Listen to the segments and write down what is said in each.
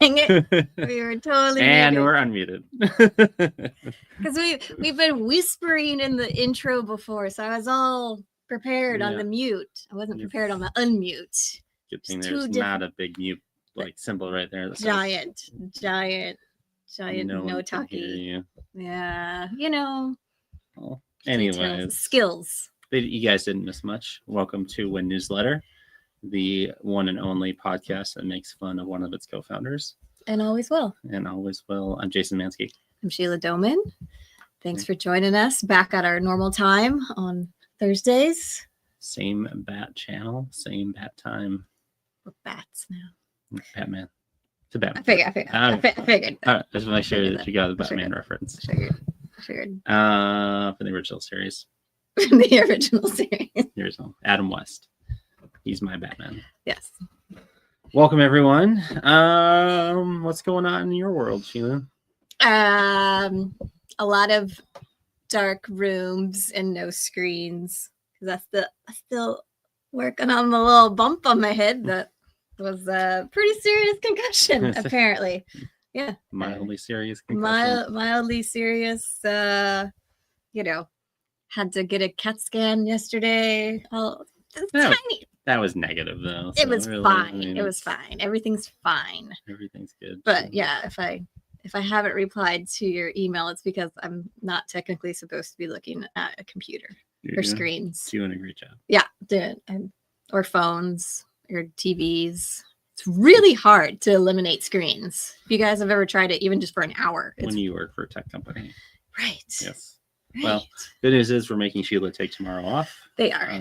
Dang it. We were totally and muted. we're unmuted. Because we've been whispering in the intro before, so I was all prepared on the mute. I wasn't prepared on the unmute. Good thing there's not a big mute symbol right there. Giant no talkie. Yeah, Well, anyways, skills. You guys didn't miss much. Welcome to Wen Newsletter, the one and only podcast that makes fun of one of its co-founders. And always will. I'm Jason Manske. I'm Sheila Dohmann. Thanks for joining us back at our normal time on Thursdays. Same bat channel, same bat time. We're bats now. Batman. It's a Batman. I figured. All right, just make sure that you got the Batman reference. Figured. For the original series. The original series. Adam West. He's my Batman. Yes. Welcome, everyone. What's going on in your world, Sheila? A lot of dark rooms and no screens. I'm still working on the little bump on my head that was a pretty serious concussion, apparently. Yeah. Mildly serious concussion. Mildly serious. Had to get a CAT scan yesterday. Tiny. That was negative, though. So it was really, fine. It was fine. Everything's fine. Everything's good. But yeah, if I haven't replied to your email, it's because I'm not technically supposed to be looking at a computer or screens. You're doing a great job. Yeah, or phones or TVs. It's really hard to eliminate screens. If you guys have ever tried it, even just for an hour. When you work for a tech company. Right. Yes. Right. Well, good news is we're making Sheila take tomorrow off. They are.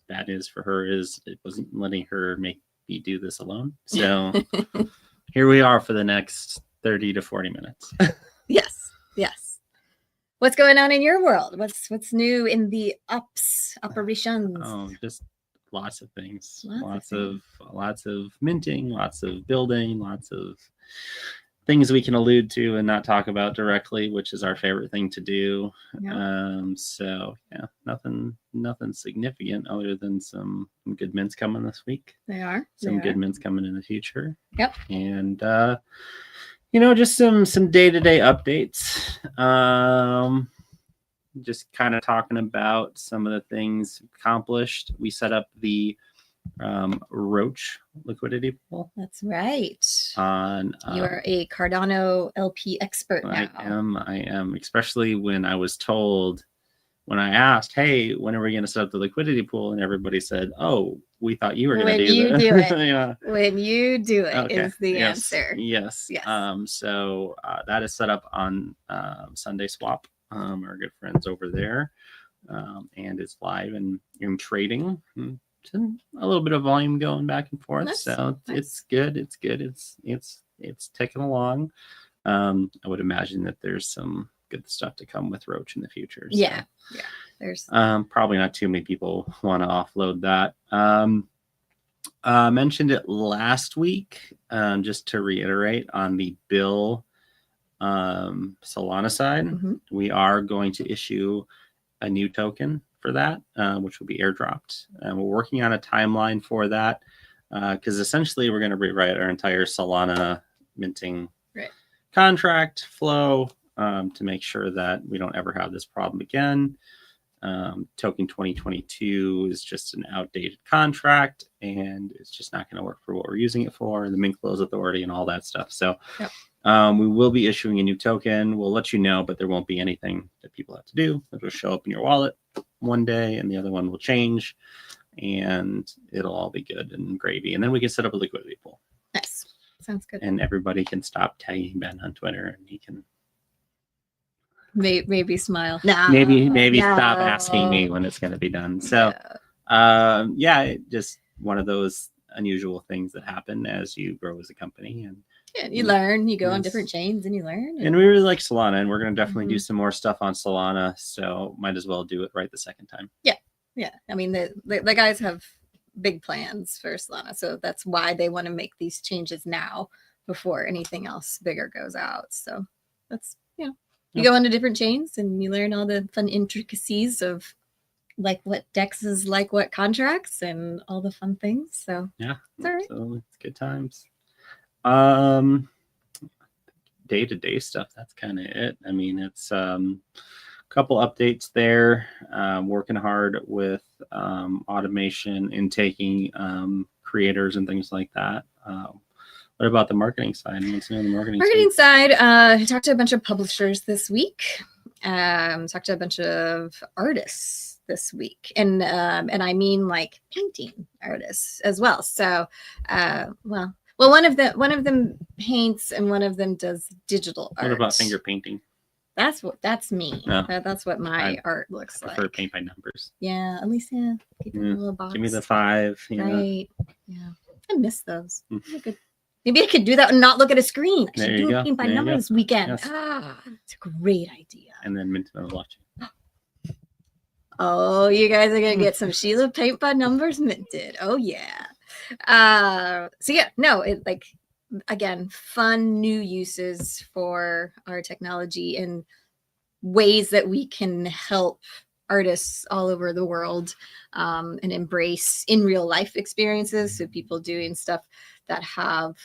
That is for her it wasn't letting her make me do this alone. So here we are for the next 30 to 40 minutes. Yes. What's going on in your world? What's new in the operations? Oh, just lots of things. Lots of minting, lots of building, lots of things we can allude to and not talk about directly, which is our favorite thing to do. Yeah. So yeah, nothing significant other than some good mints coming this week. They are. Some good mints coming in the future. Yep. And just some day-to-day updates. Just kind of talking about some of the things accomplished. We set up the Roach liquidity pool. That's right. You're a Cardano LP expert now. I am, especially when I asked, hey, when are we going to set up the liquidity pool? And everybody said, oh, we thought you were going to do that. Yeah. When you do it is the answer. Yes. So that is set up on Sunday Swap, our good friends over there, and it's live and in trading. A little bit of volume going back and forth. Nice. So it's good. It's ticking along. I would imagine that there's some good stuff to come with Roach in the future. So. Yeah. There's probably not too many people want to offload that. Mentioned it last week, just to reiterate on the Bill Solana side. Mm-hmm. We are going to issue a new token for that, which will be airdropped. We're working on a timeline for that because essentially we're going to rewrite our entire Solana minting contract flow to make sure that we don't ever have this problem again. Token 2022 is just an outdated contract and it's just not going to work for what we're using it for, the mint close authority and all that stuff. So we will be issuing a new token. We'll let you know, but there won't be anything that people have to do. It'll show up in your wallet one day and the other one will change and it'll all be good and gravy. And then we can set up a liquidity pool. Nice. Sounds good. And everybody can stop tagging Ben on Twitter and he can maybe smile. No, maybe stop asking me when it's going to be done. So just one of those unusual things that happen as you grow as a company. And you learn, you go on different chains and you learn. And we really like Solana and we're going to definitely do some more stuff on Solana. So might as well do it right the second time. Yeah. I mean, the guys have big plans for Solana. So that's why they want to make these changes now before anything else bigger goes out. So that's, you go into different chains and you learn all the fun intricacies of like what DEX is like, what contracts and all the fun things. So yeah, it's all right. So it's good times. Day-to-day stuff, that's kind of it. I mean, it's couple updates there, working hard with automation and taking creators and things like that. What about the marketing side? What's new on the marketing side? I talked to a bunch of publishers this week. Talked to a bunch of artists this week, and I mean like painting artists as well. So, well, one of them paints and one of them does digital art. What about finger painting? That's me. No. That's what my art looks like. I prefer paint by numbers. Yeah, at least keep it in a little box. Give me the 5. Right. Yeah, I miss those. Maybe I could do that and not look at a screen. I should do a paint by numbers this weekend. Yes. It's a great idea. And then mint will watch it. Oh, you guys are gonna get some Sheila paint by numbers minted. Oh yeah. So yeah, no, it like again, fun new uses for our technology and ways that we can help artists all over the world and embrace in real life experiences. So people doing stuff that have,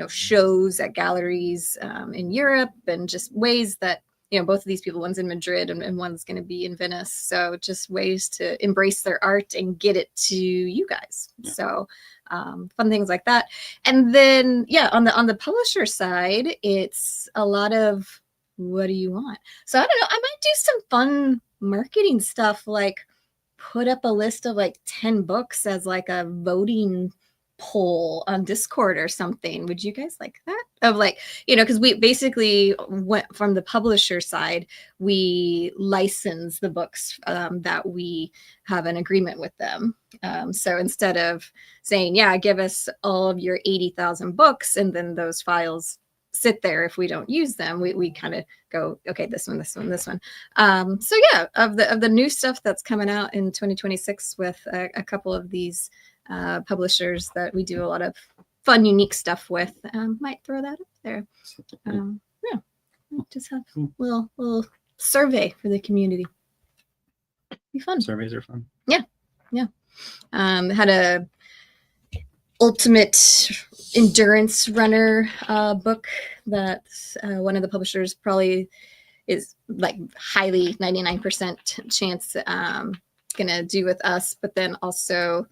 shows at galleries in Europe, and just ways that, both of these people, one's in Madrid and one's going to be in Venice. So just ways to embrace their art and get it to you guys. Yeah. So fun things like that. And then, on the publisher side, it's a lot of, what do you want? So I don't know, I might do some fun marketing stuff, like put up a list of like 10 books as like a voting poll on Discord or something. Would you guys like that? Of like, because we basically went from the publisher side, we license the books that we have an agreement with them. So instead of saying, give us all of your 80,000 books, and then those files sit there if we don't use them, we kind of go, okay, this one. So of the new stuff that's coming out in 2026 with a couple of these publishers that we do a lot of fun, unique stuff with, might throw that up there. Just have a little survey for the community. Be fun. Surveys are fun. Yeah. Had a ultimate endurance runner book that one of the publishers probably is like highly 99% chance gonna do with us, but then also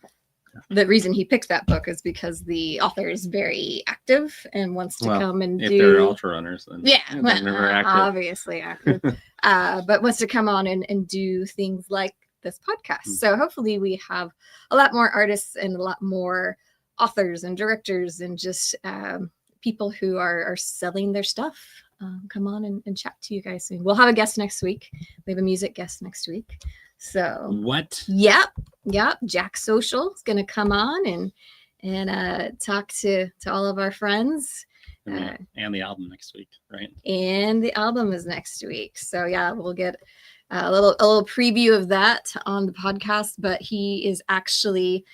the reason he picked that book is because the author is very active and wants to come and if they're ultra runners, then they're obviously active, but wants to come on and do things like this podcast. So hopefully we have a lot more artists and a lot more authors and directors and just people who are selling their stuff come on and chat to you guys soon. We'll have a guest next week. We have a music guest next week. So what? Yep. Jack Social is going to come on and talk to all of our friends. And the album next week, right? And the album is next week. So we'll get a little preview of that on the podcast. But he is actually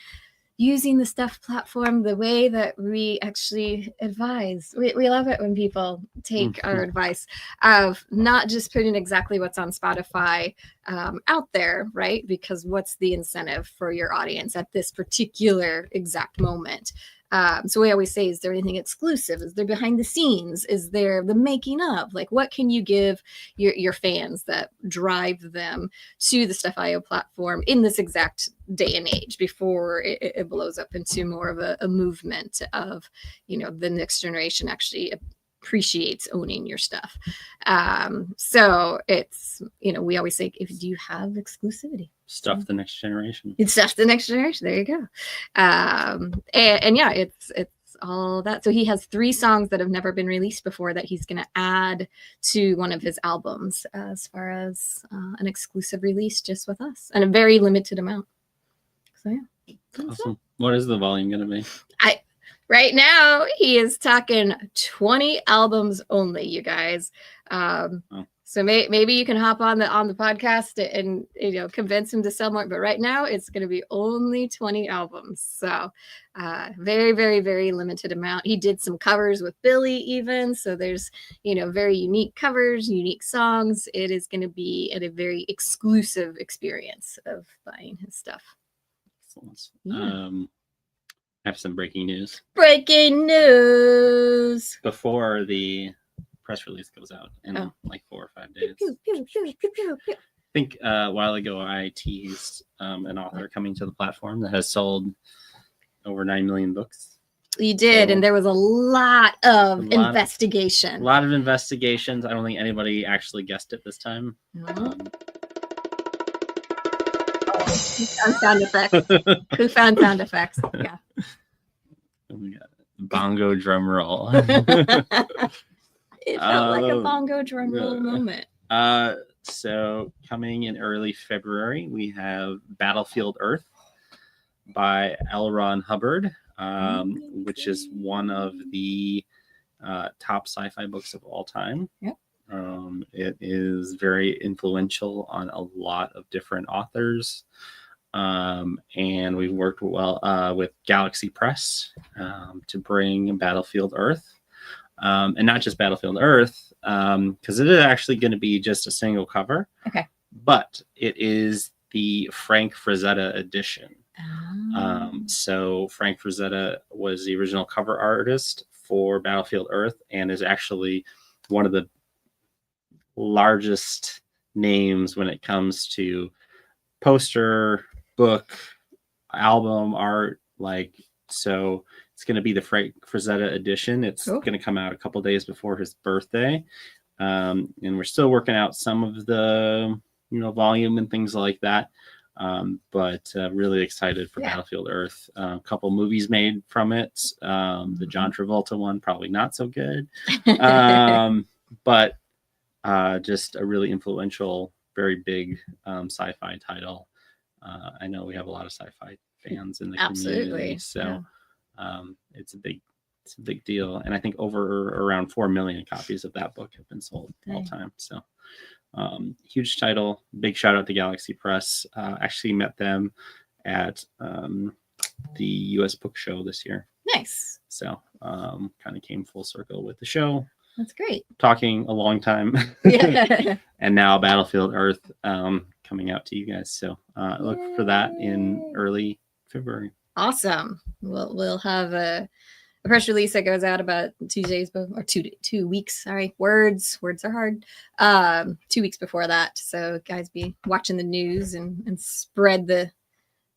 using the Stuff platform the way that we actually advise. We love it when people take our advice of not just putting exactly what's on Spotify out there, right? Because what's the incentive for your audience at this particular exact moment? So we always say, is there anything exclusive? Is there behind the scenes? Is there the making of? Like, what can you give your fans that drive them to the Stuff.io platform in this exact day and age before it blows up into more of a movement of, the next generation actually appreciates owning your stuff. So it's, we always say, do you have exclusivity? Stuff the next generation. It's Stuff the next generation. There you go. And it's all that. So he has 3 songs that have never been released before that he's going to add to one of his albums as far as an exclusive release just with us, and a very limited amount. So awesome. What is the volume going to be? Right now he is talking 20 albums only, you guys. So maybe you can hop on the podcast and convince him to sell more. But right now it's going to be only 20 albums. So very, very, very limited amount. He did some covers with Billy even. So there's very unique covers, unique songs. It is going to be a very exclusive experience of buying his stuff. Excellent. Yeah. I have some breaking news. Breaking news. Before the press release goes out in like 4 or 5 days. I think a while ago I teased an author coming to the platform that has sold over 9 million books. You did, and there was a lot of investigation. A lot of investigations. I don't think anybody actually guessed it this time. Sound effects. Who found sound effects? Yeah. We got bongo drum roll. It felt like a bongo drum roll moment. So coming in early February, we have Battlefield Earth by L. Ron Hubbard, which is one of the top sci-fi books of all time. Yep. It is very influential on a lot of different authors. And we've worked with Galaxy Press to bring Battlefield Earth. And not just Battlefield Earth, because it is actually going to be just a single cover. Okay. But it is the Frank Frazetta edition. So Frank Frazetta was the original cover artist for Battlefield Earth and is actually one of the largest names when it comes to poster, book, album art. So it's going to be the Frank Frazetta edition. It's going to come out a couple days before his birthday. And we're still working out some of the, volume and things like that. But really excited for Battlefield Earth. A couple movies made from it. The John Travolta one, probably not so good. But just a really influential, very big sci-fi title. I know we have a lot of sci-fi fans in the community, so it's a big deal. And I think around 4 million copies of that book have been sold all time. So huge title. Big shout out to Galaxy Press. Actually met them at the US Book Show this year. Nice. So kind of came full circle with the show. That's great. Talking a long time. And now Battlefield Earth coming out to you guys. So look for that in early February. Awesome. We'll have a press release that goes out about 2 weeks. Sorry, words are hard. 2 weeks before that. So guys, be watching the news and spread the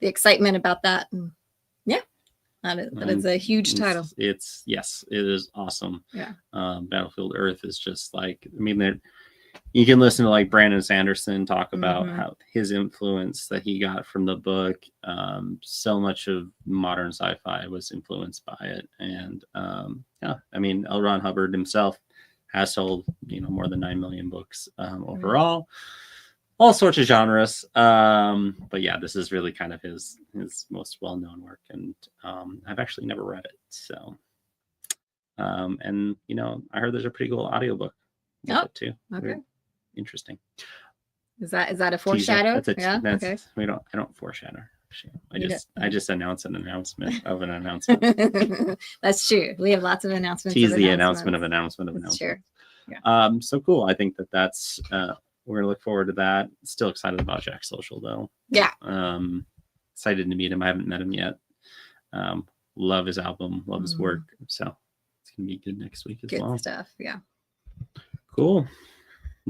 excitement about that. And that is a huge title. It is awesome. Yeah. Battlefield Earth is just you can listen to Brandon Sanderson talk about how his influence that he got from the book. So much of modern sci-fi was influenced by it. And L. Ron Hubbard himself has sold, more than 9 million books overall. All sorts of genres. But this is really kind of his most well-known work. And I've actually never read it. So, and I heard there's a pretty cool audiobook it too. Okay. Very interesting. Is that a foreshadow? Okay. I don't foreshadow. I just announce an announcement of an announcement. That's true. We have lots of announcements. Tease the announcement of announcement of announcement. Sure. Yeah. So cool. I think that's we're gonna look forward to that. Still excited about Jack Social though. Yeah. Excited to meet him. I haven't met him yet. Love his album, love his work. So it's gonna be good next week as well. Good stuff. Yeah. Cool.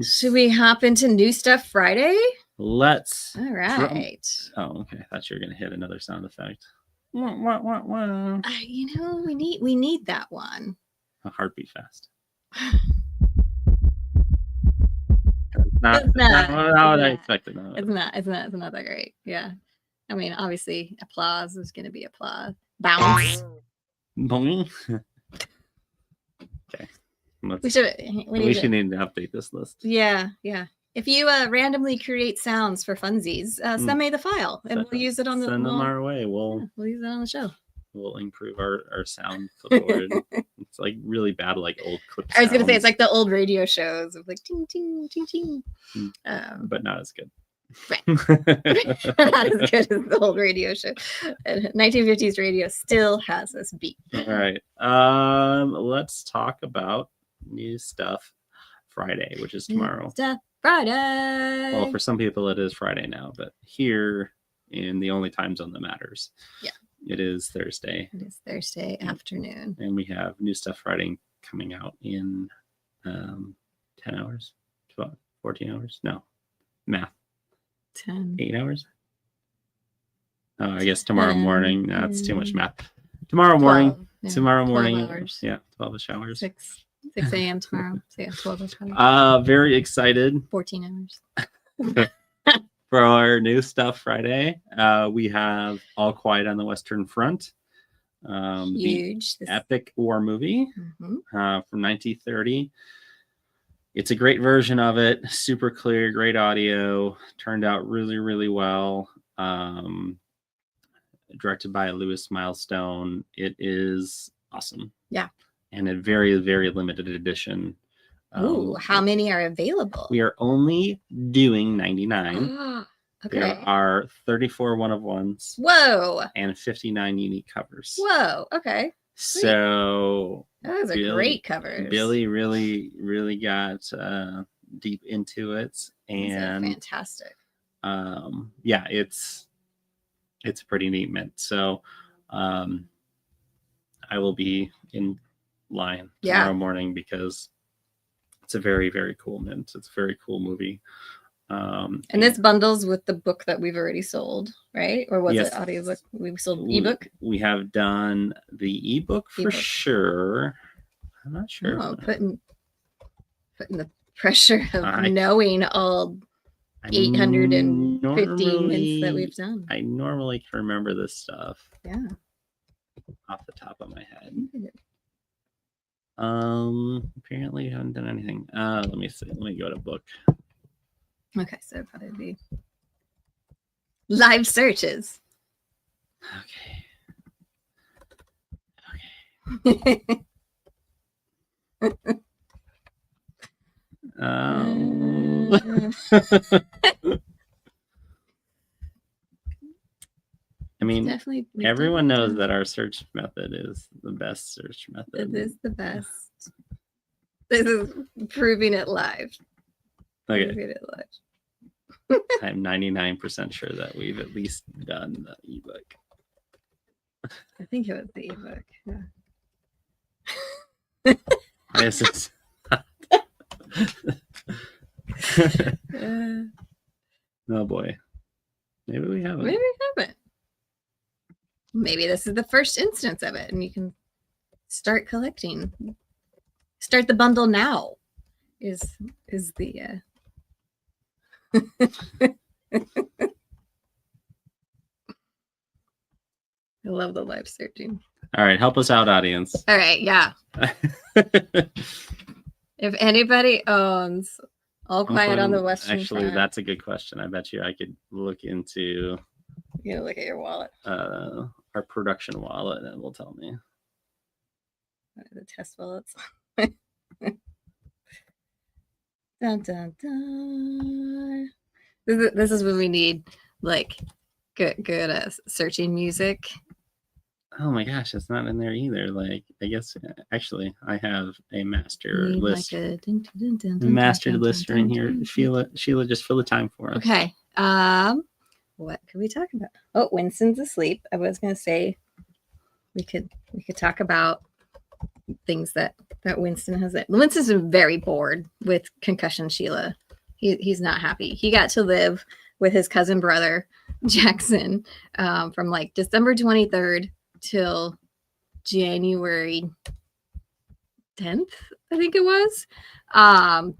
Should we hop into New Stuff Friday? Let's. All right. Oh, okay. I thought you were gonna hit another sound effect. We need that one. A heartbeat fast. It's not what I expected. It's not that great. Yeah. I mean, obviously, applause is going to be applause. Bounce. Boing. Okay. We should need to update this list. Yeah. If you randomly create sounds for funsies, send me the file and we'll use it on the. Send them our way. We'll use it on the show. We'll improve our sound clipboard. It's really bad, old clip. I was going to say it's like the old radio shows of ting ting ting ting. But not as good. Right. Not as good as the old radio show. 1950s radio still has this beat. All right. Let's talk about New Stuff Friday, which is tomorrow. New Stuff Friday. Well, for some people it is Friday now, but here in the only time zone that matters. Yeah. It is Thursday. It is Thursday afternoon. And we have New Stuff Friday coming out in 10 hours, 12, 14 hours. No, math. 8 hours. Oh, I guess tomorrow morning. No, it's too much math. Tomorrow morning. 12, yeah, Tomorrow 12 morning. hours. Yeah, 12-ish hours. 6 a.m. tomorrow. So yeah, 12 hours. Very excited 14 hours. for our New Stuff Friday. We have All Quiet on the Western Front. Huge. The epic war movie Mhm. From 1930. It's a great version of it. Super clear, great audio. Turned out really, really well. Directed by Louis Milestone. It is awesome. Yeah. And a very, very limited edition. Ooh, how many are available? We are only doing 99. Okay. There are 34 one-of-ones. Whoa. And 59 unique covers. Whoa. Okay. Sweet. So those are great covers. Billy really, really got deep into it. And fantastic. Yeah, it's a pretty neat mint. So I will be in line tomorrow morning because it's a very, very cool mint. It's a very cool movie. And this bundles with the book that we've already sold, right? Or was it audiobook? We sold ebook? We have done the ebook for sure. I'm not sure. Oh, putting the pressure of knowing all 815 hints that we've done. I normally can remember this stuff. Yeah. Off the top of my head. Apparently I haven't done anything. Let me see. Let me go to book. Okay, so probably be live searches. Okay. I mean, definitely everyone knows that our search method is the best search method. It is the best. This is proving it live. Okay. Proving it live. I'm 99% sure that we've at least done the ebook. I think it was the ebook. Yeah. This is. Oh boy. Maybe we haven't. Maybe we haven't. Maybe this is the first instance of it, and you can start collecting. Start the bundle now. Is the I love the live searching. All right, help us out, audience. All right, yeah. If anybody owns All Quiet on the Western Front, that's a good question. I bet you I could look into. You gotta look at your wallet. Our production wallet, and it will tell me. The test wallets. Dun, dun, dun. This is when we need like good searching music. Oh my gosh, it's not in there either. Like, I guess actually I have a master list. Master list in here. Sheila, just fill the time for us. Okay. What could we talk about? Oh, Winston's asleep. I was gonna say we could talk about things that Winston has. Winston's very bored with concussion, Sheila. He's not happy. He got to live with his cousin brother Jackson from like December 23rd till January 10th, I think it was.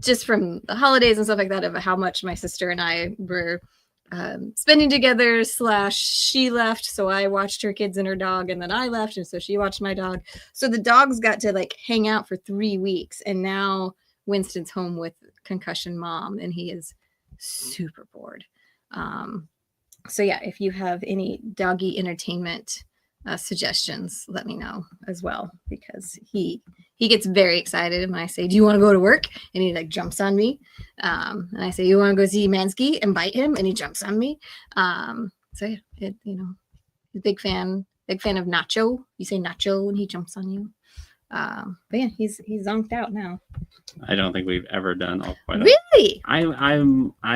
Just from the holidays and stuff like that, of how much my sister and I were spending together. / she left, so I watched her kids and her dog, and then I left, and so she watched my dog. So the dogs got to like hang out for 3 weeks, and now Winston's home with concussion mom, and he is super bored. So yeah, if you have any doggy entertainment suggestions, let me know as well, because he gets very excited when I say, do you want to go to work? And he like jumps on me. And I say, you want to go see Manske, and bite him, and he jumps on me. So yeah, he's a big fan of Nacho. You say Nacho and he jumps on you. But yeah, he's zonked out now. I don't think we've ever done All Quiet. Really? I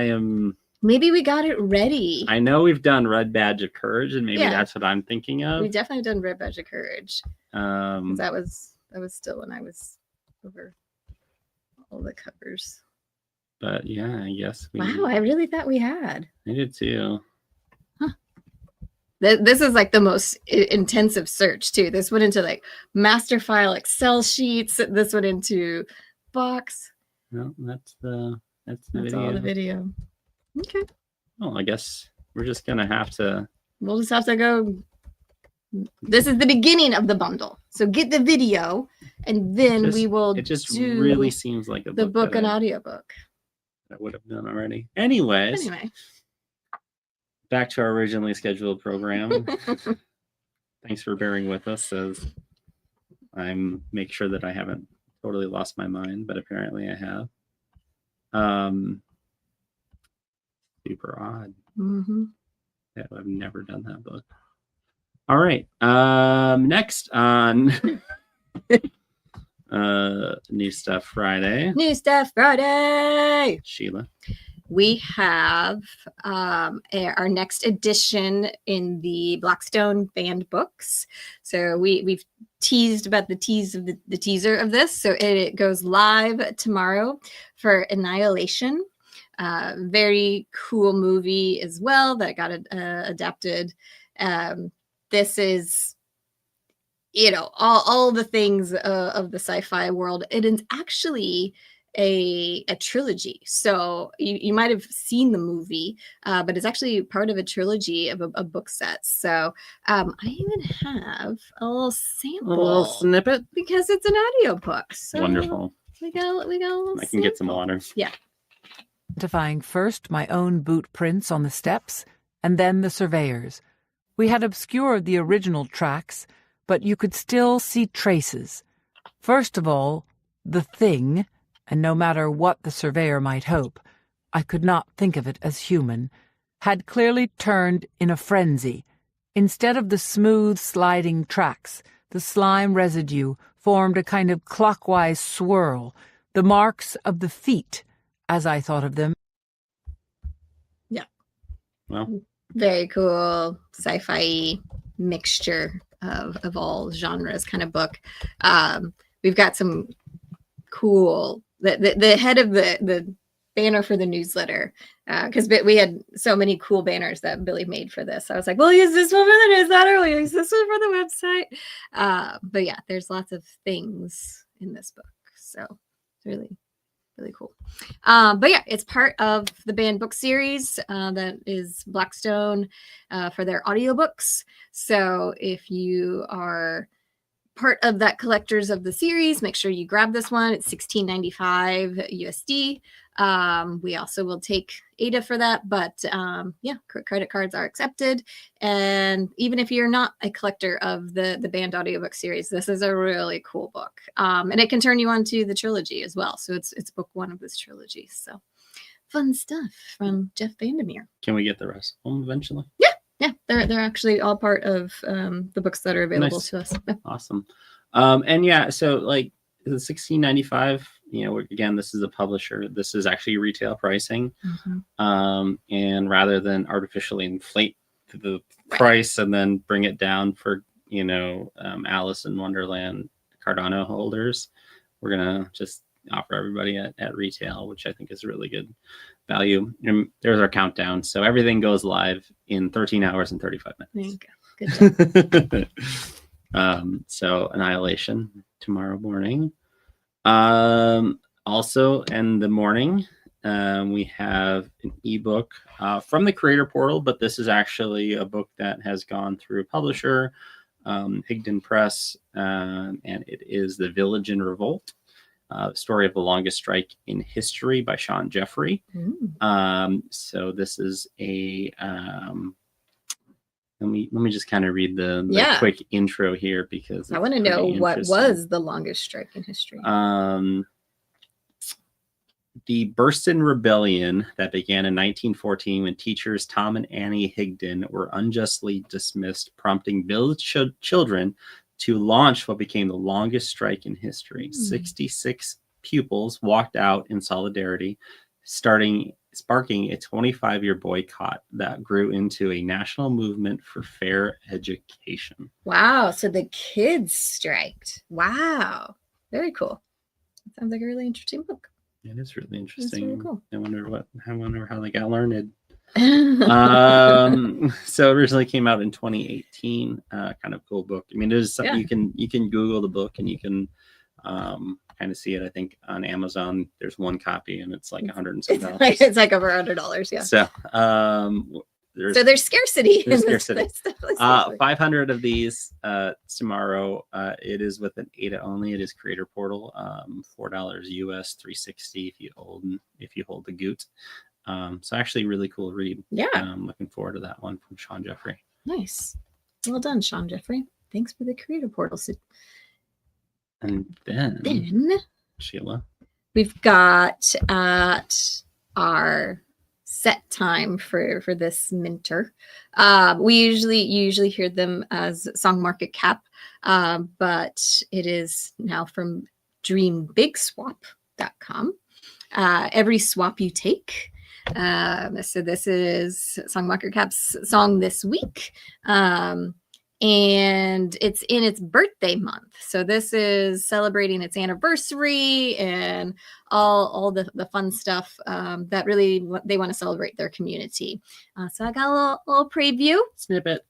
am Maybe we got it ready. I know we've done Red Badge of Courage, and maybe Yeah. that's what I'm thinking of. We definitely done Red Badge of Courage. That was still when I was over all the covers. But yeah, I guess wow, I really thought we had. I did too. This is like the most intensive search too. This went into like master file Excel sheets. This went into box. No, that's the video. All the video. Okay. Well, I guess we're just gonna have to. We'll just have to go. This is the beginning of the bundle. So get the video, and then we will. It just really seems like the book and audiobook. I would have done already. Anyways. Anyway. Back to our originally scheduled program. Thanks for bearing with us as I'm make sure that I haven't totally lost my mind, but apparently I have. Super odd. Yeah, I've never done that book. All right. Next on New Stuff Friday. New Stuff Friday. Sheila. We have our next edition in the Blackstone banned books. So we've teased about the teaser of this. So it goes live tomorrow for Annihilation. Very cool movie as well that got adapted. This is, all the things of the sci-fi world. It is actually a trilogy. So you might have seen the movie, but it's actually part of a trilogy of a book set. So I even have a little sample, a little snippet, because it's an audiobook. So wonderful. We got a little I can get some water. Yeah. Identifying first my own boot prints on the steps, and then the surveyor's. We had obscured the original tracks, but you could still see traces. First of all, the thing, and no matter what the surveyor might hope, I could not think of it as human, had clearly turned in a frenzy. Instead of the smooth sliding tracks, the slime residue formed a kind of clockwise swirl, the marks of the feet, as I thought of them. Yeah. Well, very cool sci-fi mixture of all genres kind of book. We've got some cool the head of the banner for the newsletter, because we had so many cool banners that Billy made for this. I was like, we'll use this one for the newsletter, we'll use this one for the website. But yeah, there's lots of things in this book, so it's really cool. But yeah, it's part of the banned book series that is Blackstone for their audiobooks. So if you are part of that collectors of the series, make sure you grab this one. It's $16.95 USD. We also will take ADA for that, but yeah, credit cards are accepted. And even if you're not a collector of the banned audiobook series, this is a really cool book. And it can turn you on to the trilogy as well. So it's book one of this trilogy. So fun stuff from Jeff Vandermeer. Can we get the rest of them eventually? Yeah, they're actually all part of the books that are available to us. Yeah. Awesome. And yeah, so like the $16.95, again, this is a publisher. This is actually retail pricing. And rather than artificially inflate the price and then bring it down for, Alice in Wonderland Cardano holders, we're going to just offer everybody at retail, which I think is a really good value. And there's our countdown. So everything goes live in 13 hours and 35 minutes. Good job. So Annihilation tomorrow morning. Also in the morning, we have an ebook from the Creator Portal, but this is actually a book that has gone through a publisher, Higdon Press, and it is The Village in Revolt. Story of the Longest Strike in History by Sean Jeffrey. So this is a let me just kind of read the quick intro here, because I want to know what was the longest strike in history. The Burston Rebellion that began in 1914 when teachers Tom and Annie Higdon were unjustly dismissed, prompting village children to launch what became the longest strike in history. 66 pupils walked out in solidarity, starting sparking a 25-year boycott that grew into a national movement for fair education. Wow. So the kids striked. Wow. Very cool. Sounds like a really interesting book. It is really interesting. That's really cool. I wonder how they got learned. So it originally came out in 2018. Kind of cool book. I mean, it is something you can Google the book and you can kind of see it. I think on Amazon there's one copy and it's like $100. It's like over $100. Yeah. So there's scarcity. There's scarcity. Scarcity. 500 of these tomorrow. It is with an ADA only. It is Creator Portal. $4 US, $360 if you hold the Goot. So actually really cool read. Yeah. I'm looking forward to that one from Sean Jeffrey. Nice. Well done, Sean Jeffrey. Thanks for the Creator Portal. And then Sheila, we've got at our set time for this minter. We usually hear them as Song Market Cap, but it is now from dreambigswap.com. Every swap you take. So this is Song Market Cap's song this week. And it's in its birthday month. So this is celebrating its anniversary and all the fun stuff that really they want to celebrate their community. So I got a little preview. Snippet.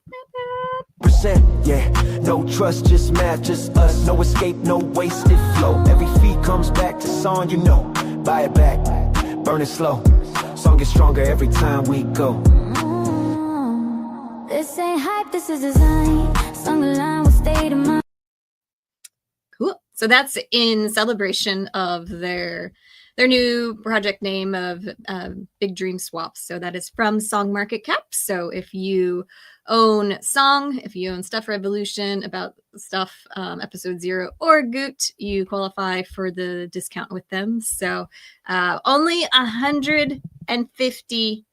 Yeah, no trust, just math, just us. No escape, no wasted flow. Every feed comes back to song, you know. Buy it back, burn it slow. Song gets stronger every time we go. This ain't hype, this is design. Song align with state of mind. Cool. So that's in celebration of their new project name of Big Dream Swaps. So that is from Song Market Cap. So if you own Song, if you own Stuff Revolution, About Stuff, Episode 0, or Goot, you qualify for the discount with them. So only 150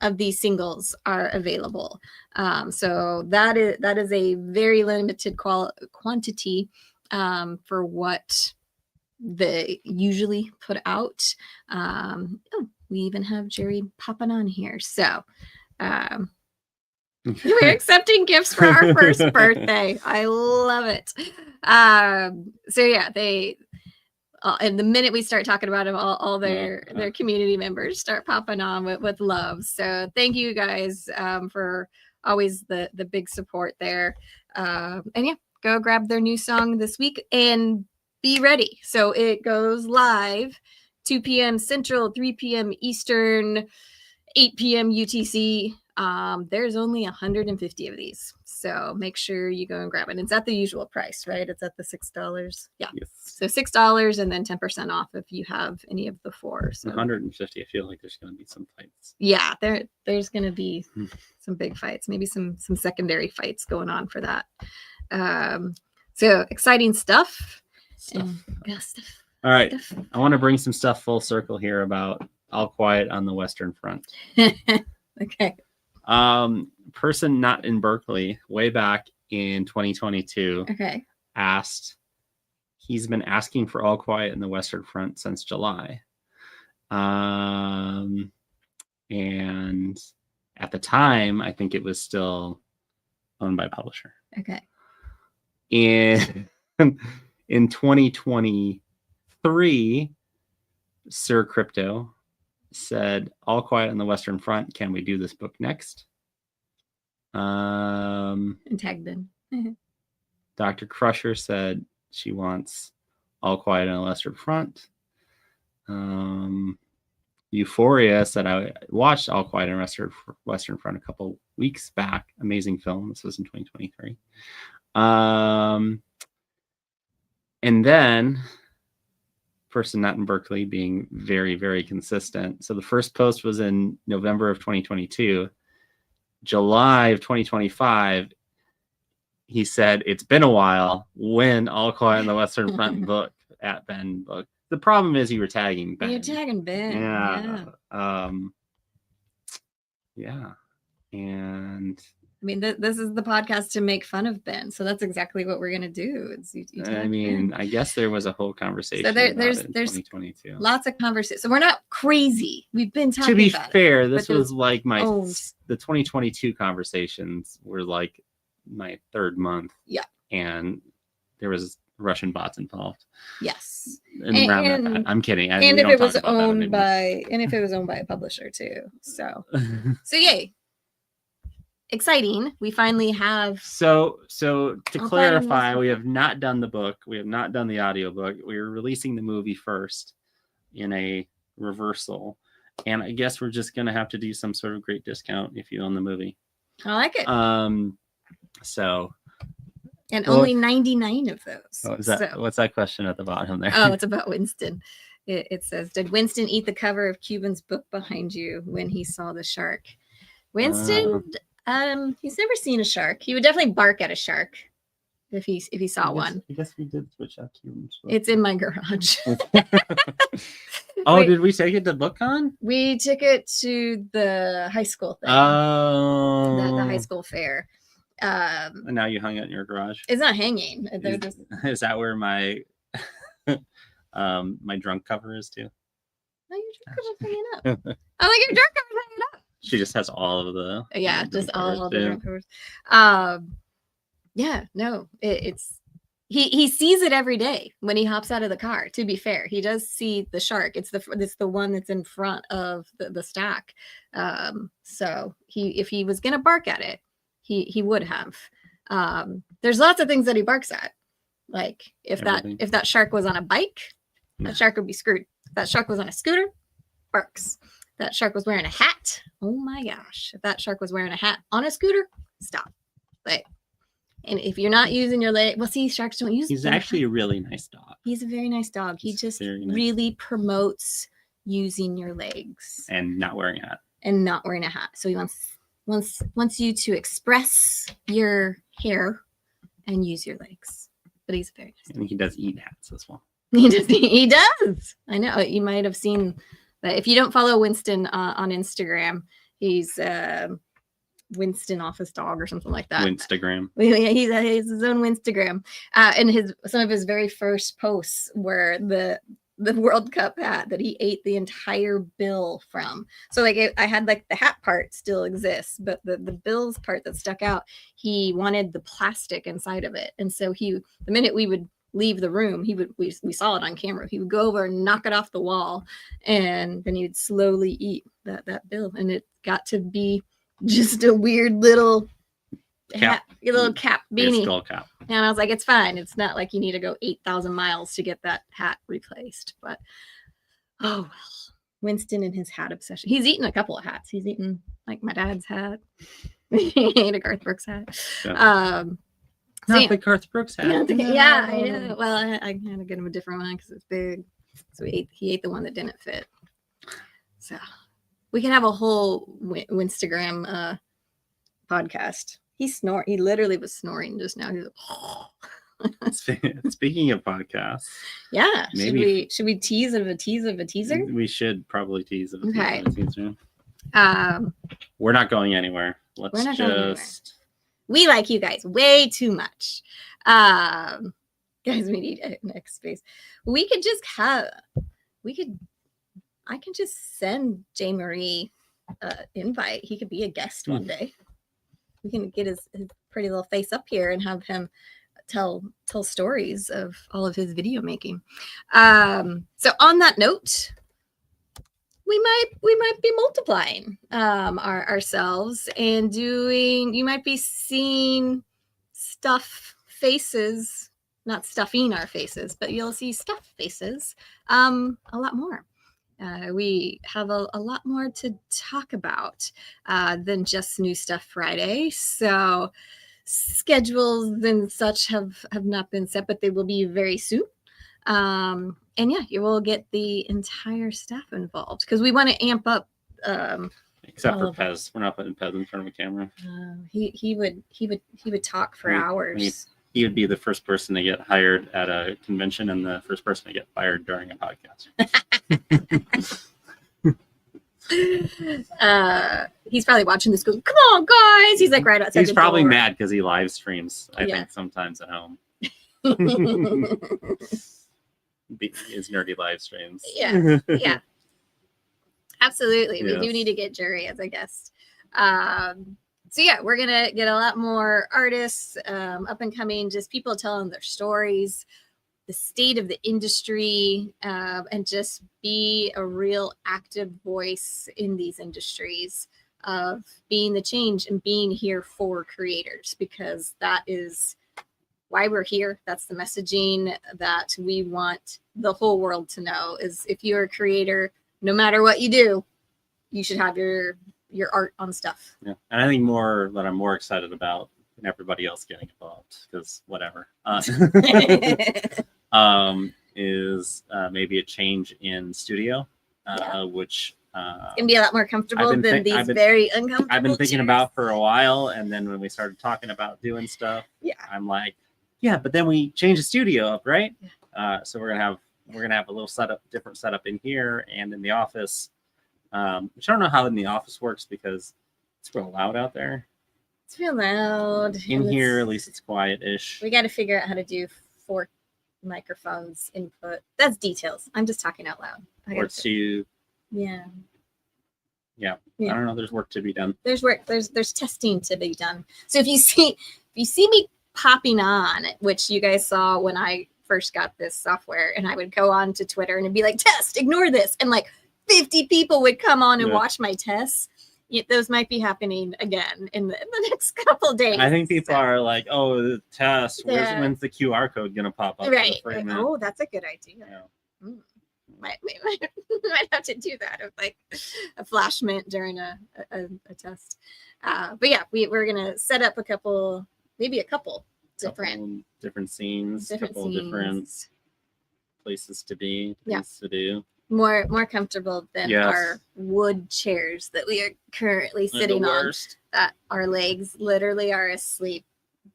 of these singles are available. So that is a very limited quantity for what they usually put out. We even have Jerry popping on here. So we're accepting gifts for our first birthday. I love it. So yeah, they and the minute we start talking about them, all their community members start popping on with love. So thank you guys for always the big support there. And yeah, go grab their new song this week and be ready. So it goes live 2 p.m. Central, 3 p.m. Eastern, 8 p.m. UTC. There's only 150 of these. So make sure you go and grab it. It's at the usual price, right? It's at the $6. Yeah. Yes. So $6 and then 10% off if you have any of the four. So 150. I feel like there's going to be some fights. Yeah, there's going to be some big fights, maybe some secondary fights going on for that. So exciting stuff. Stuff. All right. I want to bring some stuff full circle here about All Quiet on the Western Front. Okay. Person not in Berkeley way back in 2022 asked, he's been asking for All Quiet in the Western Front since July. And at the time, I think it was still owned by a publisher. Okay. In 2023, Sir Crypto said, All Quiet on the Western Front, can we do this book next? And tagged in. Dr. Crusher said she wants All Quiet on the Western Front. Euphoria said, I watched All Quiet on the Western Front a couple weeks back. Amazing film. This was in 2023. And then person not in Berkeley being very, very consistent. So the first post was in November of 2022. July of 2025, he said, it's been a while. When All Quiet on the Western Front book at Ben book. The problem is you were tagging Ben. You're tagging Ben. Yeah. Yeah. And I mean, this is the podcast to make fun of Ben, so that's exactly what we're gonna do. I mean, I guess there was a whole conversation. So there's 2022. Lots of conversations. So we're not crazy. We've been talking. To be about fair, it, this was like the 2022 conversations were like my third month. Yeah, and there was Russian bots involved. Yes, and I'm kidding. And if it was owned by a publisher too. So yay. Exciting. We finally have. So to clarify, we have not done the book. We have not done the audiobook. We're releasing the movie first in a reversal. And I guess we're just going to have to do some sort of great discount if you own the movie. I like it. And only 99 of those. What's that question at the bottom there? Oh, it's about Winston. It says, did Winston eat the cover of Cuban's book behind you when he saw the shark? Winston, he's never seen a shark. He would definitely bark at a shark if he saw one. I guess we did switch out Cuban's book. It's in my garage. Did we take it to BookCon? We took it to the high school thing. Oh. The high school fair. And now you hung it in your garage. It's not hanging. Is that where my my drunk cover is too? No, your drunk cover's hanging up. I like your drunk cover's hanging up. She just has all of the just all of the drunk covers. It's he sees it every day when he hops out of the car. To be fair, he does see the shark. It's the one that's in front of the stack. So if he was gonna bark at it, he would have. There's lots of things that he barks at. Like if that shark was on a bike, that shark would be screwed. If that shark was on a scooter, barks. That shark was wearing a hat. Oh my gosh. If that shark was wearing a hat on a scooter, stop. And if you're not using your leg, sharks don't use. He's actually a really nice dog. He's a very nice dog. He just really promotes using your legs and not wearing a hat. So he wants you to express your hair and use your legs. But he's very nice. And he does eat hats as well. He does. I know. You might have seen that. If you don't follow Winston on Instagram, he's Winston Office Dog or something like that. Winstagram. Yeah, he has his own Winstagram. And some of his very first posts were the World Cup hat that he ate the entire bill from. So I had the hat part still exists, but the bills part that stuck out, he wanted the plastic inside of it. And so the minute we would leave the room, we saw it on camera. He would go over and knock it off the wall, and then he would slowly eat that bill. And it got to be just a weird little cap, a little cap beanie. Skull cap. And I was like, it's fine. It's not like you need to go 8,000 miles to get that hat replaced. But oh well, Winston and his hat obsession. He's eaten a couple of hats. He's eaten my dad's hat. He ate a Garth Brooks hat. Yeah. Not the Garth Brooks hat. Yeah, I know. Well, I had to get him a different one because it's big. So he ate the one that didn't fit. So we can have a whole Winstagram podcast. He literally was snoring just now. He was like, Speaking of podcasts. Yeah. Should we tease of a teaser? We should probably tease of a teaser. We're not going anywhere. Going anywhere. We like you guys way too much. Guys, we need a next space. I can just send J. Marie an invite. He could be a guest one day. We can get his pretty little face up here and have him tell stories of all of his video making. So on that note, we might be multiplying ourselves and doing. You might be seeing faces, not stuffing our faces, but you'll see stuff faces a lot more. We have a lot more to talk about than just New Stuff Friday. So schedules and such have not been set, but they will be very soon. And yeah, you will get the entire staff involved because we want to amp up. Except for Pez, we're not putting Pez in front of a camera. He would talk for hours. He would be the first person to get hired at a convention and the first person to get fired during a podcast. he's probably watching this going, come on, guys. He's like right outside. He's the probably door. mad because he live streams, I Yeah. think, sometimes at home. His nerdy live streams. Yeah. Yeah. Absolutely. We do Yes. need to get Jerry as a guest. So yeah, we're gonna get a lot more artists up and coming, just people telling their stories, the state of the industry, and just be a real active voice in these industries of being the change and being here for creators, because that is why we're here. That's the messaging that we want the whole world to know, is if you're a creator, no matter what you do, you should have your art on stuff. Yeah, and I think more that I'm more excited about than everybody else getting involved, because whatever. Is maybe a change in studio, which It's gonna be a lot more comfortable than these very uncomfortable. I've been thinking chairs. about for a while, and then when we started talking about doing stuff, I'm like, yeah, but then we changed the studio up, right? So we're gonna have a little different setup in here and in the office. Which I don't know how in the office works because it's real loud out there. It's real loud. In here, at least it's quiet-ish. We got to figure out how to do 4 microphones input. That's details. I'm just talking out loud. Or 2. Yeah. I don't know. There's work to be done. There's work. There's testing to be done. So if you see me popping on, which you guys saw when I first got this software, and I would go on to Twitter and it'd be like, test, ignore this, and like 50 people would come on and watch my tests. Those might be happening again in the next couple of days. I think people are like, oh, the test. When's the QR code going to pop up? Right. Oh, that's a good idea. Yeah. Might have to do that with like a flash mint during a test. But yeah, we're going to set up a couple different scenes, couple different places to be, things to do. More comfortable than our wood chairs that we are currently sitting on, that our legs literally are asleep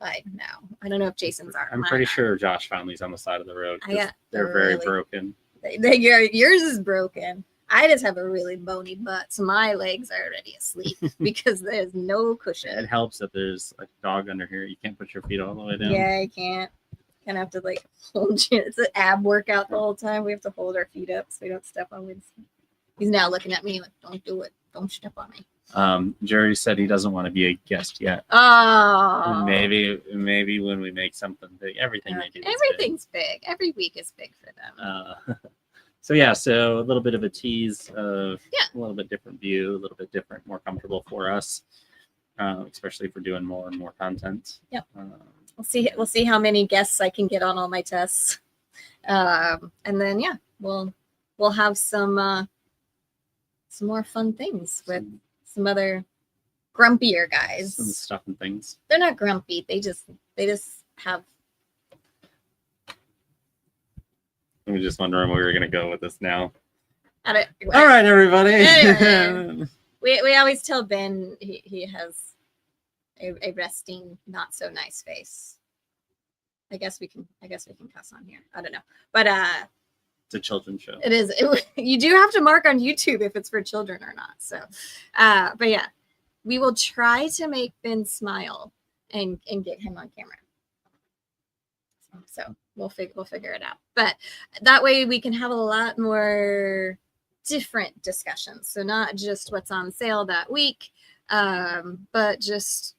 by now. I don't know if Jason's are. I'm pretty sure Josh found these on the side of the road. They're very broken. Yours is broken. I just have a really bony butt, so my legs are already asleep because there's no cushion. It helps that there's a dog under here. You can't put your feet all the way down. Yeah, I can't. Kind of have to like hold you. It's an ab workout the whole time. We have to hold our feet up so we don't step on Winston. He's now looking at me like, "Don't do it. Don't step on me." Jerry said he doesn't want to be a guest yet. Oh, maybe when we make something big, everything's big. Every week is big for them. So a little bit of a tease of a little bit different view, a little bit different, more comfortable for us, especially if we're doing more and more content. Yep. We'll see how many guests I can get on all my tests, and then we'll have some more fun things with some other grumpier guys. Some stuff and things. They're not grumpy. They just have. I'm just wondering where we're gonna go with this now. All right, everybody. Anyway, we always tell Ben he has a resting, not so nice face. I guess we can cuss on here. I don't know, but it's a children's show. It is. You do have to mark on YouTube if it's for children or not. So, but yeah, we will try to make Ben smile and get him on camera. So we'll figure it out. But that way we can have a lot more different discussions. So not just what's on sale that week, but just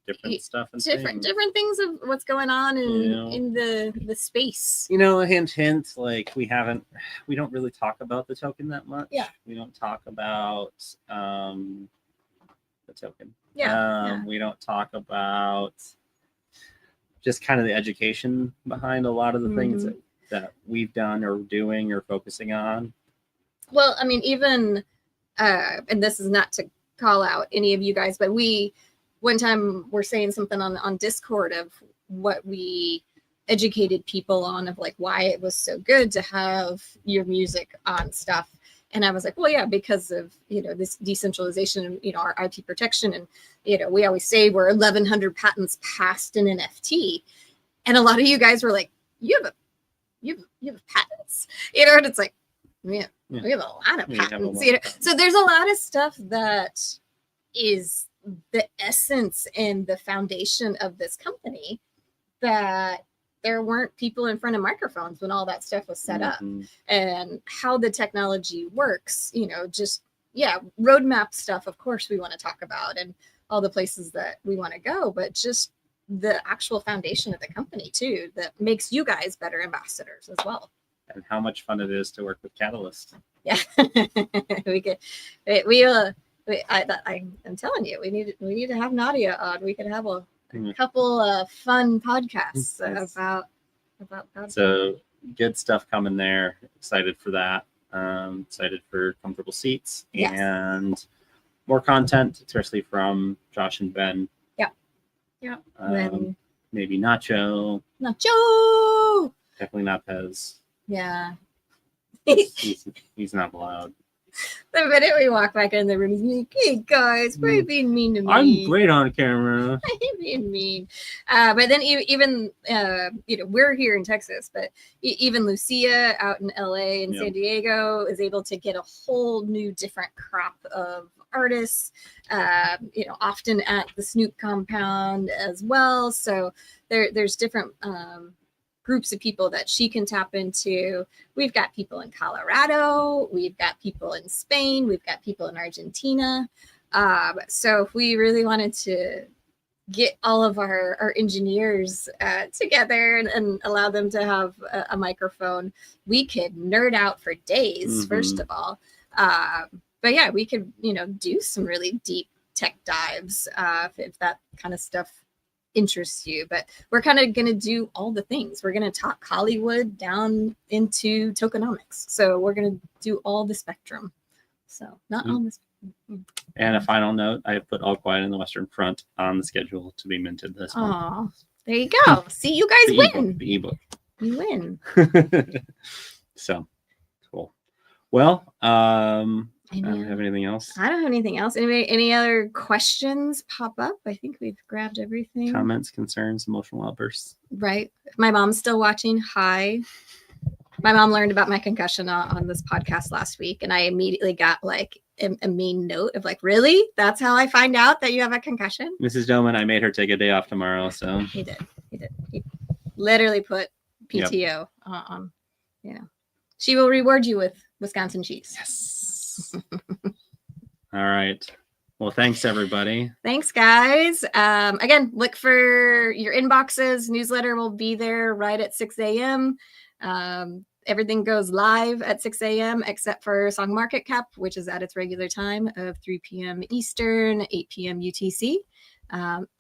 different stuff and different things of what's going on in the space. A hint, like we don't really talk about the token that much. Yeah. We don't talk about the token. Yeah. We don't talk about just kind of the education behind a lot of the things that we've done or doing or focusing on. Well, I mean, even and this is not to call out any of you guys, but we one time were saying something on Discord of what we educated people on, of like why it was so good to have your music on stuff. And I was like, well, yeah, because of, this decentralization and, our IP protection. And, we always say we're 1,100 patents past in NFT. And a lot of you guys were like, you have patents, and it's like, we have a lot of patents, So there's a lot of stuff that is the essence and the foundation of this company, that there weren't people in front of microphones when all that stuff was set up, and how the technology works, just, roadmap stuff, of course, we want to talk about, and all the places that we want to go, but just the actual foundation of the company too, that makes you guys better ambassadors as well. And how much fun it is to work with Catalyst. Yeah. I'm telling you, we need to have Nadia on. We could have a couple of fun podcasts about that. So good stuff coming there. Excited for that. Excited for comfortable seats and more content, especially from Josh and Ben. Yeah. Maybe Nacho. Definitely not Pez. Yeah. He's not allowed. The minute we walk back in the room, he's like, "Hey guys, why are you being mean to me? I'm great on camera." I'm being mean. But then even we're here in Texas, but even Lucia out in LA and San Diego is able to get a whole new different crop of artists, often at the Snoop compound as well. So there's different groups of people that she can tap into. We've got people in Colorado, we've got people in Spain, we've got people in Argentina. So if we really wanted to get all of our engineers together and allow them to have a microphone, we could nerd out for days, first of all. But yeah, we could, do some really deep tech dives if that kind of stuff interests you. But we're kind of going to do all the things. We're going to talk Hollywood down into tokenomics. So we're going to do all the spectrum. So not on this. And a final note, I have put All Quiet on the Western Front on the schedule to be minted this month. Oh, there you go. See, you guys win. The ebook. You win. So cool. Well, I don't have anything else. I don't have anything else. Any other questions pop up? I think we've grabbed everything. Comments, concerns, emotional outbursts. Right. My mom's still watching. Hi. My mom learned about my concussion on this podcast last week, and I immediately got like a mean note of like, really? That's how I find out that you have a concussion? Mrs. Dohmann, I made her take a day off tomorrow. So He did. He literally put PTO on. She will reward you with Wisconsin cheese. Yes. All right. Well, thanks everybody. Thanks, guys. Again, look for your inboxes. Newsletter will be there right at 6 a.m. Everything goes live at 6 a.m. except for Song Market Cap, which is at its regular time of 3 p.m. Eastern, 8 p.m. UTC.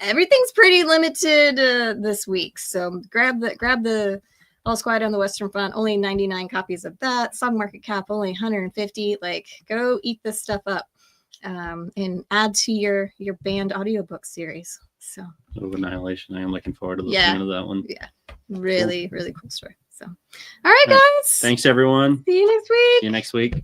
Everything's pretty limited this week, so grab the All's Quiet on the Western Front. Only 99 copies of that. Song Market Cap only 150. Like, go eat this stuff up, and add to your band audiobook series. So Annihilation. I am looking forward to listening to that one. Yeah, really cool story. So, all right, guys. Thanks, everyone. See you next week. See you next week.